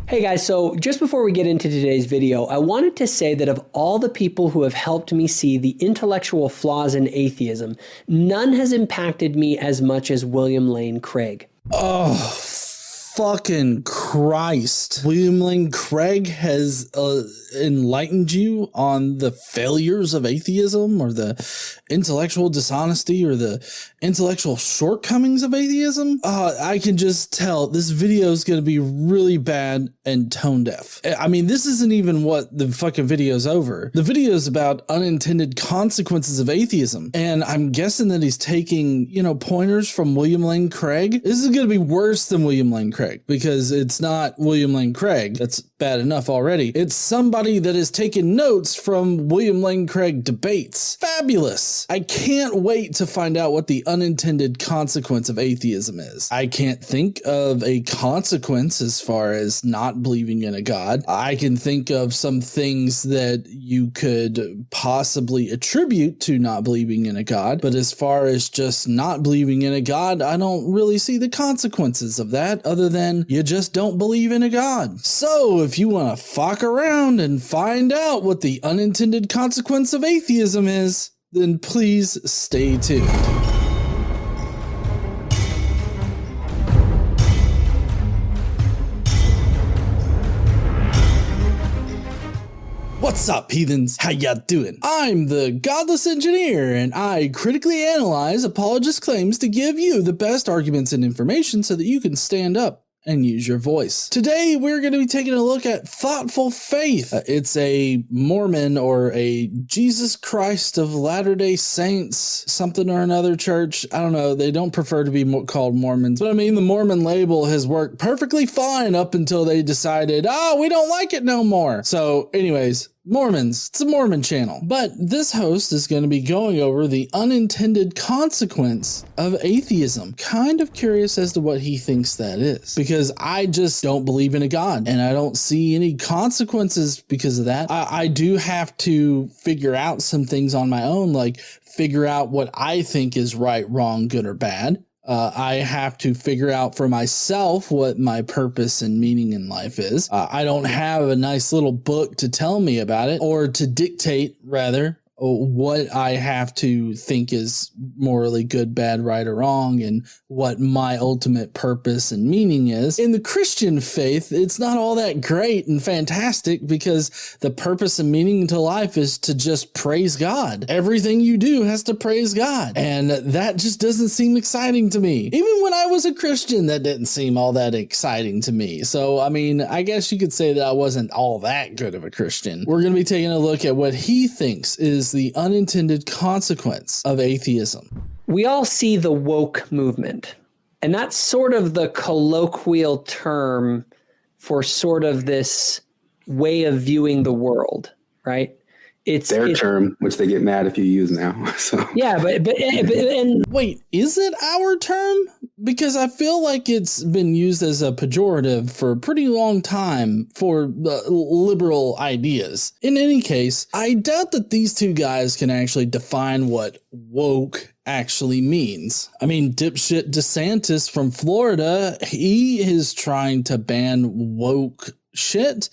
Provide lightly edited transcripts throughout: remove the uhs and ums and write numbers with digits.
Hey guys, so just before we get into today's video, I wanted to say that of all the people who have helped me see the intellectual flaws in atheism, none has impacted me as much as William Lane Craig. Oh, fucking Christ. William Lane Craig has enlightened you on the failures of atheism, or the intellectual dishonesty, or the intellectual shortcomings of atheism. I can just tell this video is going to be really bad and tone deaf. I mean, this isn't even what the fucking video's over. The video is about unintended consequences of atheism. And I'm guessing that he's taking, pointers from William Lane Craig. This is going to be worse than William Lane Craig, because it's not William Lane Craig. That's bad enough already. It's somebody that has taken notes from William Lane Craig debates. Fabulous. I can't wait to find out what the unintended consequence of atheism is. I can't think of a consequence as far as not believing in a God. I can think of some things that you could possibly attribute to not believing in a God, but as far as just not believing in a God, I don't really see the consequences of that other than you just don't believe in a God. So if you want to fuck around and find out what the unintended consequence of atheism is, then please stay tuned. What's up, heathens? How ya doing? I'm the Godless engineer, and I critically analyze apologists' claims to give you the best arguments and information so that you can stand up and use your voice. Today, we're going to be taking a look at thoughtful faith. It's a Mormon or a Jesus Christ of Latter-day Saints, something or another church. I don't know. They don't prefer to be called Mormons. But I mean, the Mormon label has worked perfectly fine up until they decided, we don't like it no more. So anyways, Mormons. It's a Mormon channel. But this host is going to be going over the unintended consequence of atheism. Kind of curious as to what he thinks that is, because I just don't believe in a God, and I don't see any consequences because of that. I do have to figure out some things on my own, like figure out what I think is right, wrong, good, or bad. I have to figure out for myself what my purpose and meaning in life is. I don't have a nice little book to tell me about it, or to dictate, rather, what I have to think is morally good, bad, right, or wrong, and what my ultimate purpose and meaning is. In the Christian faith, it's not all that great and fantastic, because the purpose and meaning to life is to just praise God. Everything you do has to praise God, and that just doesn't seem exciting to me. Even when I was a Christian, that didn't seem all that exciting to me. So, I mean, I guess you could say that I wasn't all that good of a Christian. We're going to be taking a look at what he thinks is the unintended consequence of atheism. We all see the woke movement, and that's sort of the colloquial term for sort of this way of viewing the world, right? It's their term, which they get mad if you use now. So yeah, but wait, is it our term? Because I feel like it's been used as a pejorative for a pretty long time for liberal ideas. In any case, I doubt that these two guys can actually define what woke actually means. I mean, dipshit DeSantis from Florida, he is trying to ban woke shit.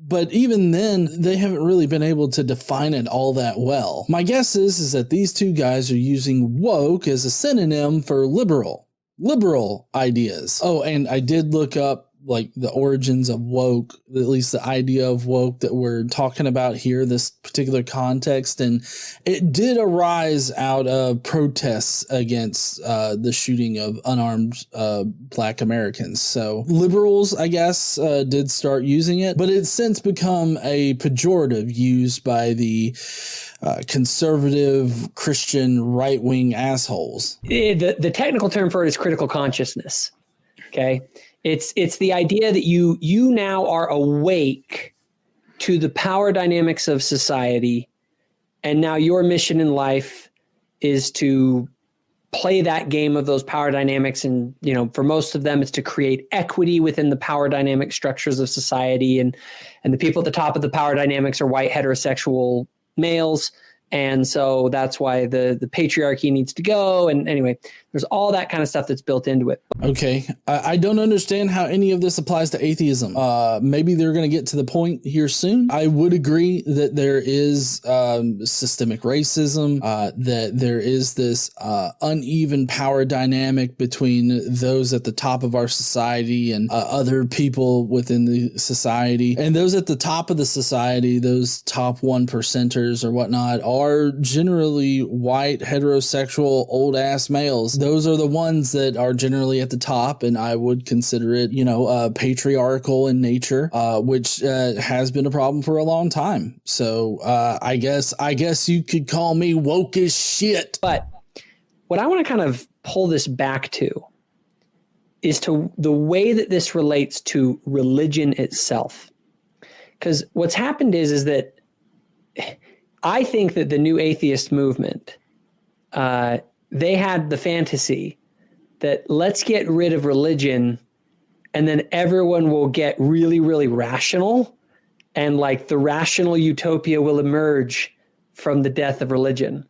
But even then, they haven't really been able to define it all that well. My guess is that these two guys are using woke as a synonym for liberal ideas. Oh, and I did look up like the origins of woke, at least the idea of woke that we're talking about here, this particular context. And it did arise out of protests against the shooting of unarmed Black Americans. So liberals, I guess, did start using it, but it's since become a pejorative used by the conservative Christian right-wing assholes. The technical term for it is critical consciousness. Okay. It's the idea that you now are awake to the power dynamics of society, and now your mission in life is to play that game of those power dynamics. And, for most of them, it's to create equity within the power dynamic structures of society. And the people at the top of the power dynamics are white heterosexual males. And so that's why the patriarchy needs to go. And anyway, There's all that kind of stuff that's built into it. Okay. I don't understand how any of this applies to atheism. Maybe they're going to get to the point here soon. I would agree that there is systemic racism, that there is this uneven power dynamic between those at the top of our society and other people within the society. And those at the top of the society, those top 1%ers or whatnot, are generally white, heterosexual, old ass males. Those are the ones that are generally at the top, and I would consider it, patriarchal in nature, which has been a problem for a long time. So I guess you could call me woke as shit. But what I want to kind of pull this back to is to the way that this relates to religion itself. Because what's happened is that I think that the new atheist movement, they had the fantasy that let's get rid of religion and then everyone will get really, really rational, and like the rational utopia will emerge from the death of religion.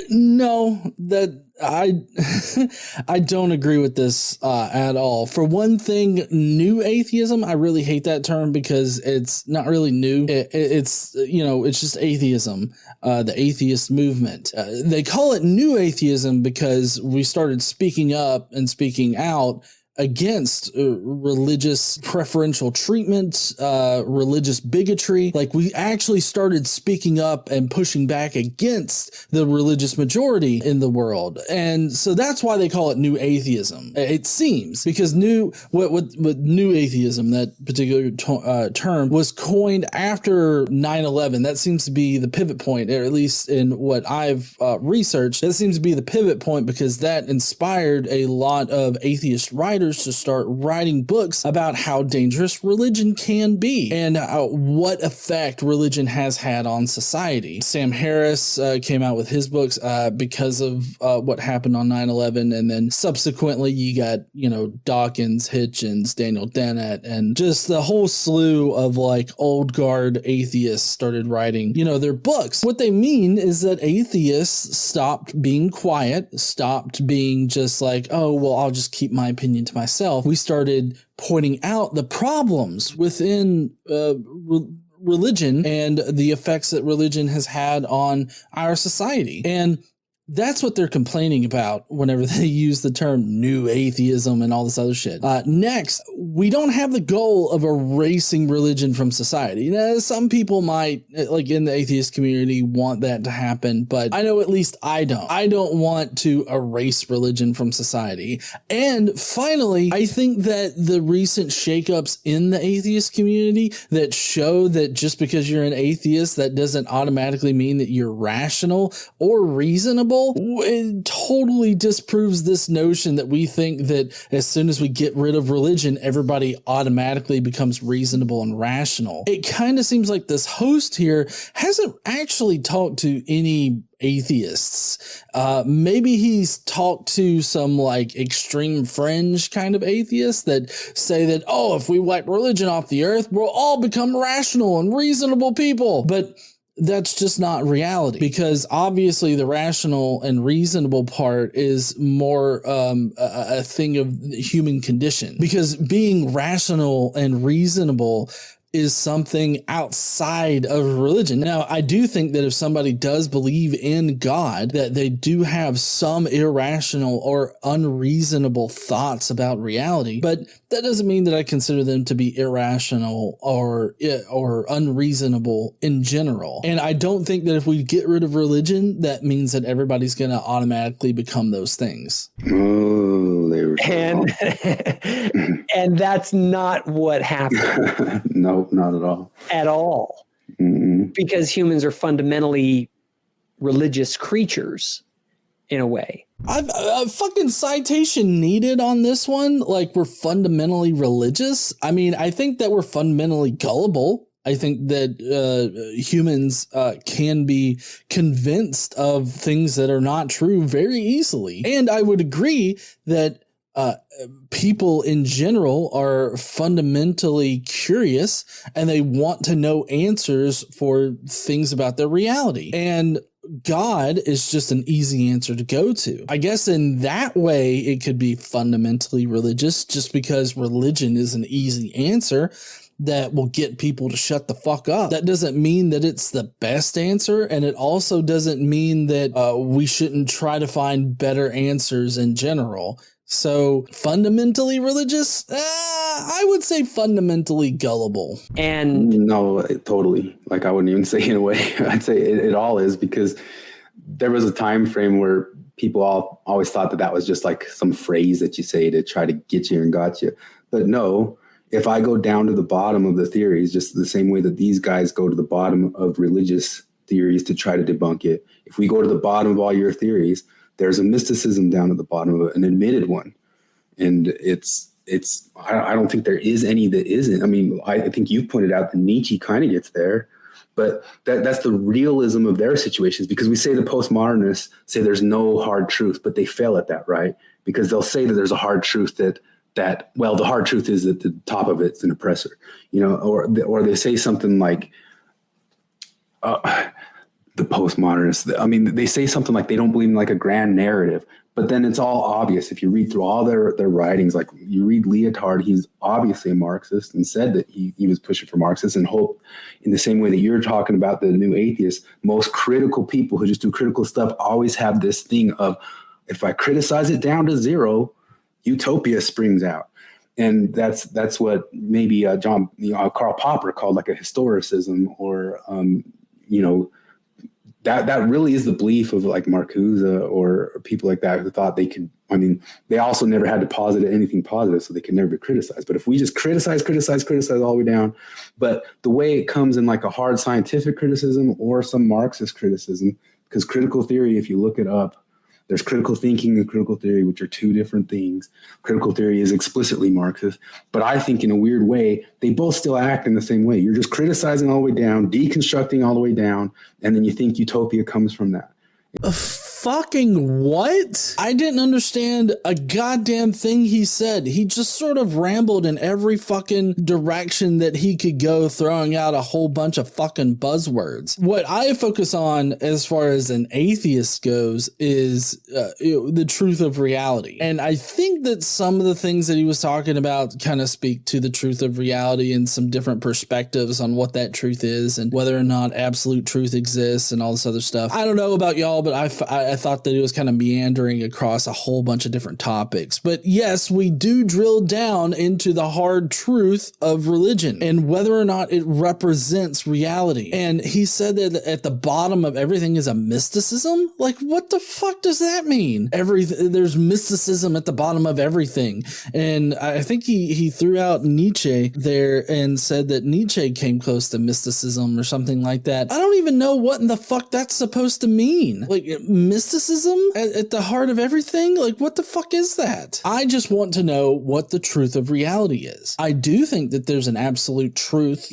No, that I don't agree with this at all. For one thing, new atheism, I really hate that term because it's not really new. It's just atheism, the atheist movement. They call it new atheism because we started speaking up and speaking out against religious preferential treatment, religious bigotry. Like, we actually started speaking up and pushing back against the religious majority in the world. And so that's why they call it new atheism. It seems because what new atheism, that particular term, was coined after 9/11. That seems to be the pivot point, or at least in what I've researched, that seems to be the pivot point, because that inspired a lot of atheist writers to start writing books about how dangerous religion can be and what effect religion has had on society. Sam Harris came out with his books because of what happened on 9/11, and then subsequently you got, Dawkins, Hitchens, Daniel Dennett, and just the whole slew of like old guard atheists started writing, their books. What they mean is that atheists stopped being quiet, stopped being just like, oh, well, I'll just keep my opinion to myself. We started pointing out the problems within religion and the effects that religion has had on our society. And that's what they're complaining about whenever they use the term new atheism and all this other shit. Next, we don't have the goal of erasing religion from society. Some people might, like in the atheist community, want that to happen, but I know at least I don't. I don't want to erase religion from society. And finally, I think that the recent shakeups in the atheist community that show that just because you're an atheist, that doesn't automatically mean that you're rational or reasonable. It totally disproves this notion that we think that as soon as we get rid of religion, everybody automatically becomes reasonable and rational. It kind of seems like this host here hasn't actually talked to any atheists. Maybe he's talked to some like extreme fringe kind of atheists that say that, oh, if we wipe religion off the earth, we'll all become rational and reasonable people. But that's just not reality, because obviously the rational and reasonable part is more a thing of the human condition, because being rational and reasonable is something outside of religion. Now, I do think that if somebody does believe in God, that they do have some irrational or unreasonable thoughts about reality, but that doesn't mean that I consider them to be irrational or unreasonable in general. And I don't think that if we get rid of religion, that means that everybody's going to automatically become those things. Oh, they were and that's not what happened. Nope, not at all. At all. Mm-mm. Because humans are fundamentally religious creatures in a way. I've a fucking citation needed on this one. Like, we're fundamentally religious. I mean, I think that we're fundamentally gullible. I think that humans can be convinced of things that are not true very easily. And I would agree that people in general are fundamentally curious and they want to know answers for things about their reality. And God is just an easy answer to go to. I guess in that way, it could be fundamentally religious just because religion is an easy answer that will get people to shut the fuck up. That doesn't mean that it's the best answer. And it also doesn't mean that we shouldn't try to find better answers in general. So fundamentally religious, I would say fundamentally gullible. And no, totally. Like I wouldn't even say in a way. I'd say it all is, because there was a time frame where people always thought that was just like some phrase that you say to try to get you and got you. But no, if I go down to the bottom of the theories, just the same way that these guys go to the bottom of religious theories to try to debunk it, if we go to the bottom of all your theories, there's a mysticism down at the bottom of it, an admitted one. And I don't think there is any that isn't. I mean, I think you've pointed out that Nietzsche kind of gets there, but that's the realism of their situations, because we say the postmodernists say there's no hard truth, but they fail at that, right? Because they'll say that there's a hard truth that the hard truth is that the top of it's an oppressor, or they say something like, the postmodernists, I mean, they say something like they don't believe in like a grand narrative, but then it's all obvious. If you read through all their writings, like you read Leotard, he's obviously a Marxist and said that he was pushing for Marxists, and hope in the same way that you're talking about the new atheists, most critical people who just do critical stuff always have this thing of, if I criticize it down to zero, utopia springs out. And that's what maybe Karl Popper called like a historicism, or that really is the belief of like Marcuse or people like that who thought they could. I mean, they also never had to posit anything positive, so they could never be criticized. But if we just criticize all the way down, but the way it comes in like a hard scientific criticism or some Marxist criticism, because critical theory, if you look it up, there's critical thinking and critical theory, which are two different things. Critical theory is explicitly Marxist, but I think in a weird way, they both still act in the same way. You're just criticizing all the way down, deconstructing all the way down, and then you think utopia comes from that. Fucking what? I didn't understand a goddamn thing he said. He just sort of rambled in every fucking direction that he could go, throwing out a whole bunch of fucking buzzwords. What I focus on as far as an atheist goes is the truth of reality. And I think that some of the things that he was talking about kind of speak to the truth of reality and some different perspectives on what that truth is and whether or not absolute truth exists and all this other stuff. I don't know about y'all, but I thought that it was kind of meandering across a whole bunch of different topics. But yes, we do drill down into the hard truth of religion and whether or not it represents reality. And he said that at the bottom of everything is a mysticism. Like, what the fuck does that mean? There's mysticism at the bottom of everything. And I think he threw out Nietzsche there and said that Nietzsche came close to mysticism or something like that. I don't even know what in the fuck that's supposed to mean. Like, mysticism at the heart of everything? Like, what the fuck is that? I just want to know what the truth of reality is. I do think that there's an absolute truth,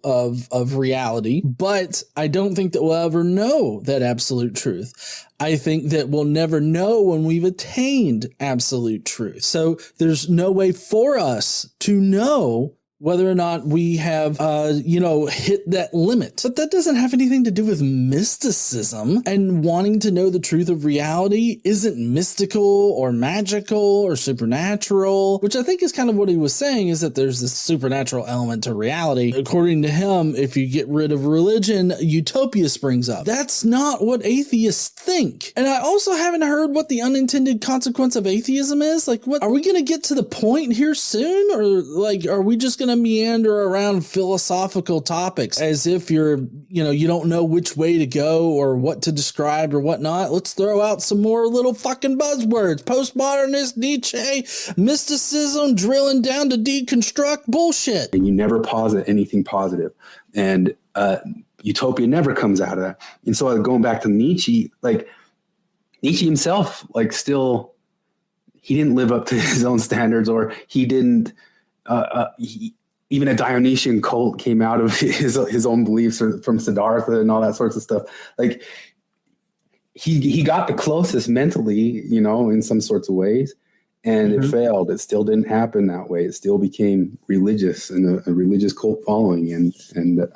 of reality, but I don't think that we'll ever know that absolute truth. I think that we'll never know when we've attained absolute truth. So there's no way for us to know whether or not we have, hit that limit. But that doesn't have anything to do with mysticism, and wanting to know the truth of reality isn't mystical or magical or supernatural, which I think is kind of what he was saying, is that there's this supernatural element to reality. According to him, if you get rid of religion, utopia springs up. That's not what atheists think. And I also haven't heard what the unintended consequence of atheism is. Like, what are we going to get to the point here soon? Or like, are we just going to meander around philosophical topics as if you don't know which way to go or what to describe or whatnot? Let's throw out some more little fucking buzzwords. Postmodernist, Nietzsche, mysticism, drilling down to deconstruct bullshit. And you never posit anything positive. And utopia never comes out of that. And so going back to Nietzsche, like Nietzsche himself, like still, he didn't live up to his own standards, or he didn't, even a Dionysian cult came out of his own beliefs from Siddhartha and all that sorts of stuff. Like he got the closest mentally, in some sorts of ways, and it failed. It still didn't happen that way. It still became religious and a religious cult following. And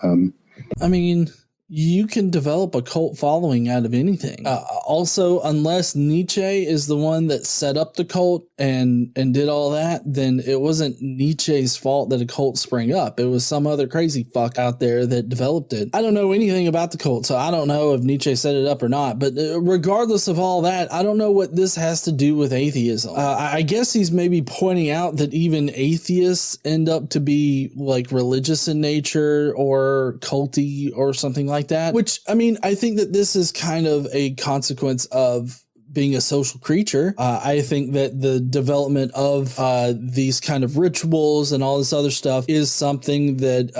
I mean, you can develop a cult following out of anything. Also, unless Nietzsche is the one that set up the cult and did all that, then it wasn't Nietzsche's fault that a cult sprang up. It was some other crazy fuck out there that developed it. I don't know anything about the cult, so I don't know if Nietzsche set it up or not. But regardless of all that, I don't know what this has to do with atheism. I guess he's maybe pointing out that even atheists end up to be like religious in nature or culty or something like that, which, I mean, I think that this is kind of a consequence of being a social creature. I think that the development of these kind of rituals and all this other stuff is something that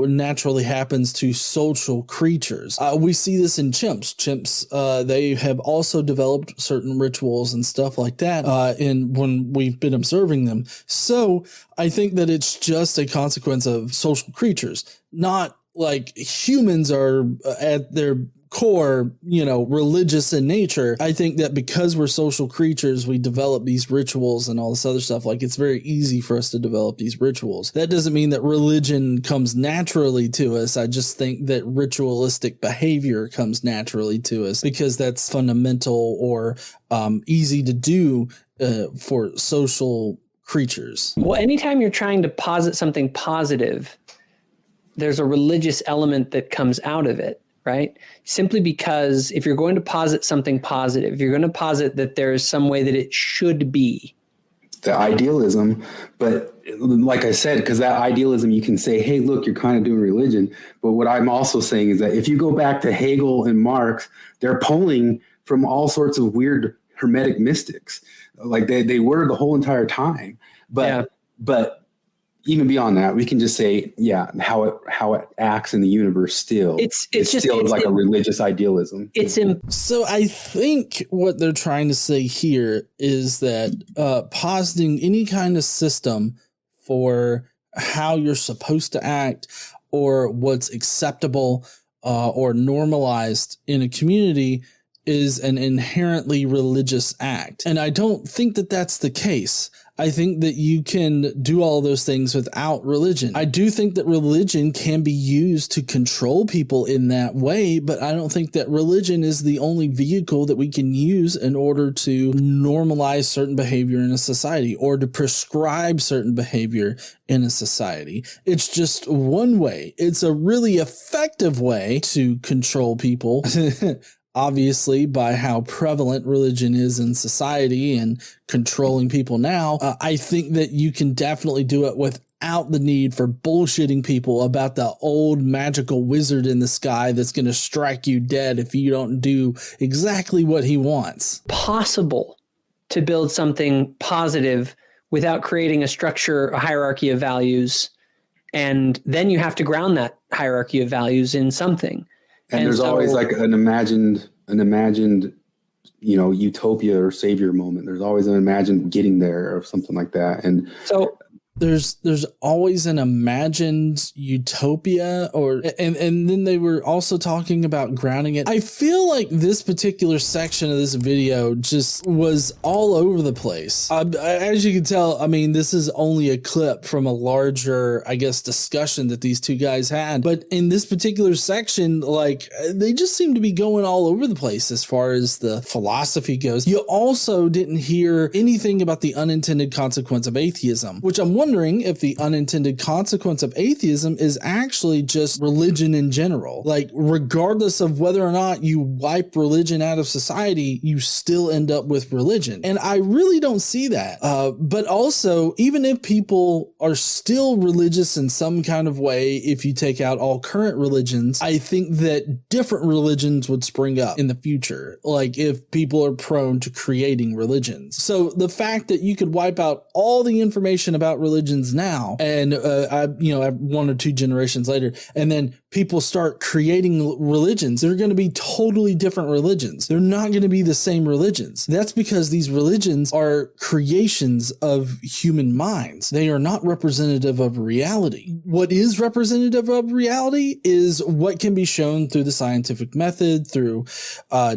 naturally happens to social creatures. We see this in chimps. Chimps, they have also developed certain rituals and stuff like that when we've been observing them. So I think that it's just a consequence of social creatures, not like humans are at their core, religious in nature. I think that because we're social creatures, we develop these rituals and all this other stuff. Like, it's very easy for us to develop these rituals. That doesn't mean that religion comes naturally to us. I just think that ritualistic behavior comes naturally to us because that's fundamental or easy to do for social creatures. Well, anytime you're trying to posit something positive, there's a religious element that comes out of it, right? Simply because if you're going to posit something positive, you're going to posit that there is some way that it should be. The idealism, but like I said, because that idealism, you can say, hey, look, you're kind of doing religion. But what I'm also saying is that if you go back to Hegel and Marx, they're pulling from all sorts of weird Hermetic mystics. Like they were the whole entire time. But even beyond that, we can just say, how it acts in the universe still. It's still like a religious idealism. So I think what they're trying to say here is that positing any kind of system for how you're supposed to act or what's acceptable or normalized in a community is an inherently religious act. And I don't think that that's the case. I think that you can do all those things without religion. I do think that religion can be used to control people in that way, but I don't think that religion is the only vehicle that we can use in order to normalize certain behavior in a society or to prescribe certain behavior in a society. It's just one way. It's a really effective way to control people. Obviously, by how prevalent religion is in society and controlling people now, I think that you can definitely do it without the need for bullshitting people about the old magical wizard in the sky that's going to strike you dead if you don't do exactly what he wants. Possible to build something positive without creating a structure, a hierarchy of values, and then you have to ground that hierarchy of values in something. And there's always like an imagined, utopia or savior moment. There's always an imagined getting there or something like that. And so there's always an imagined utopia and then they were also talking about grounding it. I feel like this particular section of this video just was all over the place. As you can tell, I mean, this is only a clip from a larger, I guess, discussion that these two guys had. But in this particular section, like, they just seem to be going all over the place as far as the philosophy goes. You also didn't hear anything about the unintended consequence of atheism, which I'm wondering if the unintended consequence of atheism is actually just religion in general. Like, regardless of whether or not you wipe religion out of society, you still end up with religion. And I really don't see that. But also, even if people are still religious in some kind of way, if you take out all current religions, I think that different religions would spring up in the future. Like, if people are prone to creating religions. So the fact that you could wipe out all the information about religions now, and 1 or 2 generations later, and then people start creating religions, they're going to be totally different religions. They're not going to be the same religions. That's because these religions are creations of human minds. They are not representative of reality. What is representative of reality is what can be shown through the scientific method, through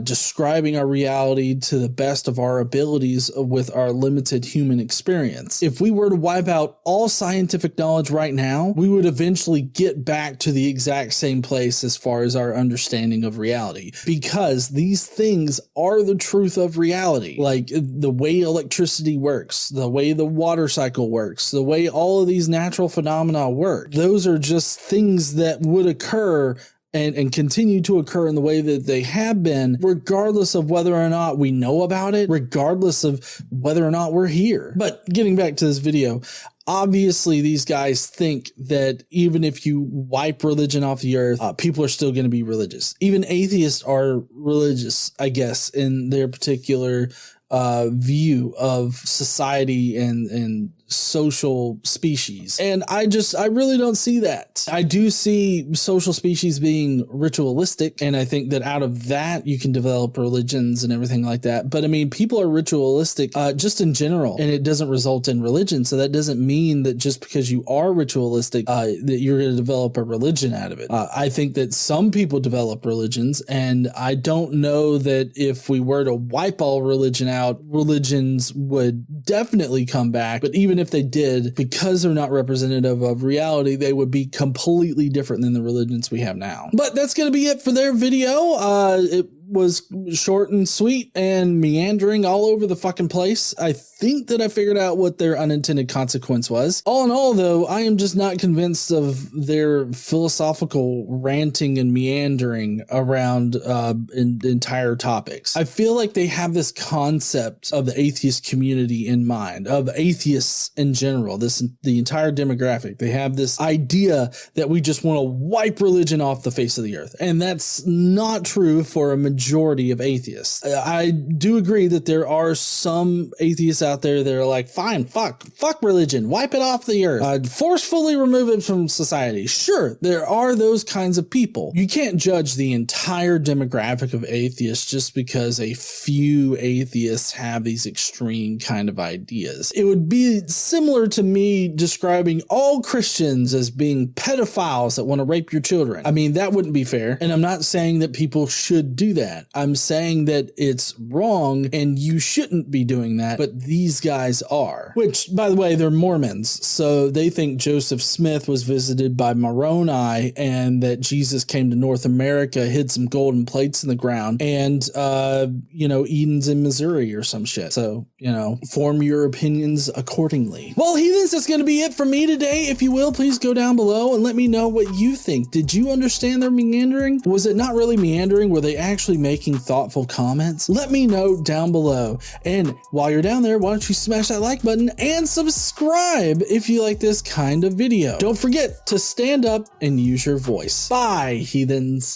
describing our reality to the best of our abilities with our limited human experience. If we were to wipe out without all scientific knowledge right now, we would eventually get back to the exact same place as far as our understanding of reality, because these things are the truth of reality. Like the way electricity works, the way the water cycle works, the way all of these natural phenomena work. Those are just things that would occur and continue to occur in the way that they have been, regardless of whether or not we know about it, regardless of whether or not we're here. But getting back to this video, obviously these guys think that even if you wipe religion off the earth, people are still going to be religious. Even atheists are religious, I guess, in their particular view of society and social species. And I really don't see that. I do see social species being ritualistic, and I think that out of that you can develop religions and everything like that. But I mean, people are ritualistic just in general, and it doesn't result in religion. So that doesn't mean that just because you are ritualistic that you're going to develop a religion out of it. I think that some people develop religions, and I don't know that if we were to wipe all religion out, religions would definitely come back. But even if they did, because they're not representative of reality, they would be completely different than the religions we have now. But that's going to be it for their video. It was short and sweet and meandering all over the fucking place. I think that I figured out what their unintended consequence was. All in all, though, I am just not convinced of their philosophical ranting and meandering around entire topics. I feel like they have this concept of the atheist community in mind, of atheists in general, the entire demographic. They have this idea that we just want to wipe religion off the face of the earth. And that's not true for a majority of atheists. I do agree that there are some atheists out there that are like, fine, fuck religion, wipe it off the earth, forcefully remove it from society. Sure, there are those kinds of people. You can't judge the entire demographic of atheists just because a few atheists have these extreme kind of ideas. It would be similar to me describing all Christians as being pedophiles that want to rape your children. I mean, that wouldn't be fair. And I'm not saying that people should do that. I'm saying that it's wrong and you shouldn't be doing that, but these guys are. Which, by the way, they're Mormons, so they think Joseph Smith was visited by Moroni and that Jesus came to North America, hid some golden plates in the ground, and, Eden's in Missouri or some shit. So, form your opinions accordingly. Well, heathens, that's going to be it for me today. If you will, please go down below and let me know what you think. Did you understand their meandering? Was it not really meandering? Were they actually making thoughtful comments? Let me know down below. And while you're down there, why don't you smash that like button and subscribe if you like this kind of video. Don't forget to stand up and use your voice. Bye, heathens.